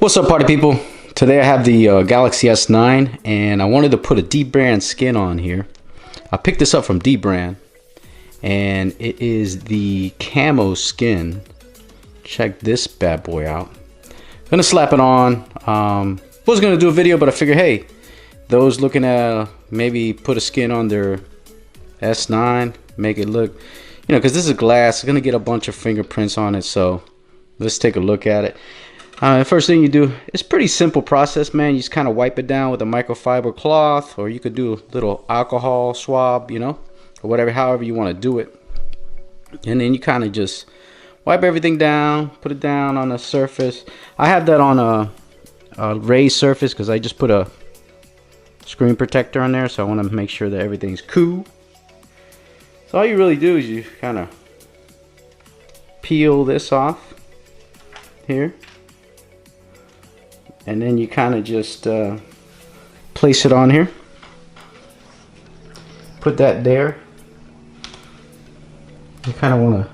What's up, party people? Today I have the Galaxy S9 and I wanted to put a dbrand skin on here. I picked this up from dbrand and it is the Camo skin. Check this bad boy out. Gonna slap it on. Was gonna do a video, but I figured, hey, those looking at maybe put a skin on their S9, make it look, you know, because this is glass, it's gonna get a bunch of fingerprints on it. So let's take a look at it. First thing you do, it's pretty simple process, man. You just kind of wipe it down with a microfiber cloth, or you could do a little alcohol swab, you know, or whatever, however you want to do it. And then you kind of just wipe everything down, put it down on a surface. I have that on a raised surface because I just put a screen protector on there, so I want to make sure that everything's cool. So all you really do is you kind of peel this off here. And then you kind of just place it on here. Put that there. You kind of want to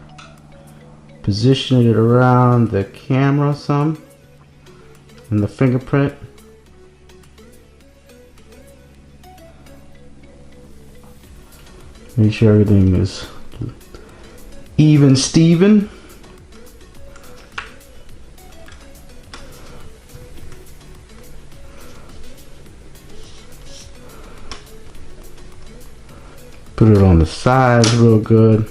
position it around the camera some. And the fingerprint. Make sure everything is even Steven. Put it on the sides real good.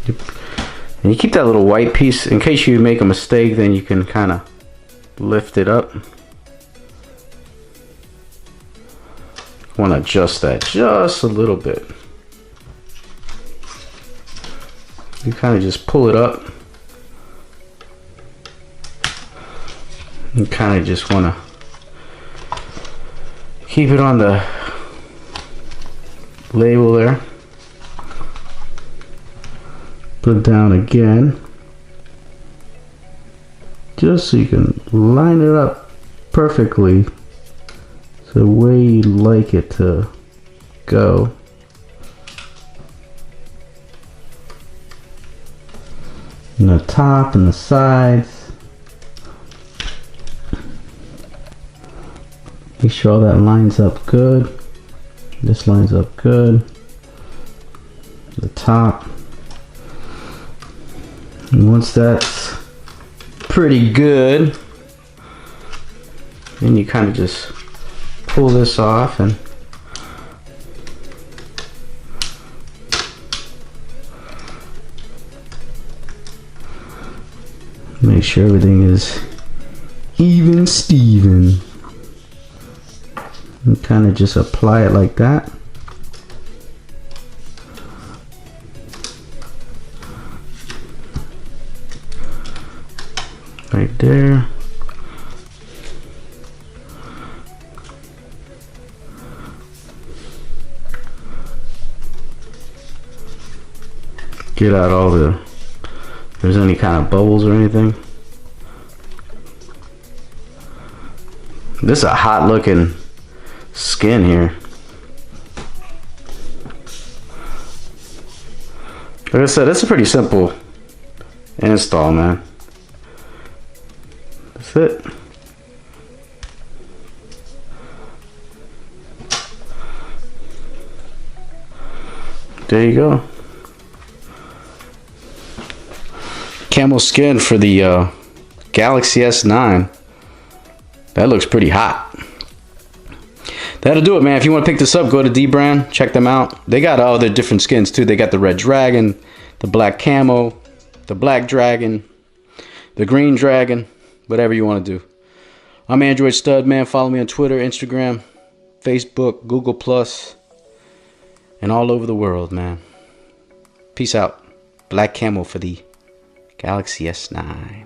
And you keep that little white piece in case you make a mistake, then you can kind of lift it up. Want to adjust that just a little bit. You kind of just pull it up. You kind of just want to keep it on the label there. Put it down again, just so you can line it up perfectly, so the way you like it to go. And the top and the sides. Make sure all that lines up good. This lines up good. The top. And once that's pretty good, then you kind of just pull this off and make sure everything is even Steven. And kind of just apply it like that. Right there. Get out all the, if there's any kind of bubbles or anything. This is a hot looking skin here. Like I said, it's a pretty simple install, man. That's it. There you go. Camo skin for the Galaxy S9. That looks pretty hot. That'll do it, man. If you want to pick this up, go to dbrand, check them out. They got all their different skins too. They got the red dragon, the black camo, the black dragon, the green dragon, whatever you want to do. I'm Android Stud, man. Follow me on Twitter, Instagram, Facebook, Google Plus, and all over the world, man. Peace out. Black camo for the Galaxy S9.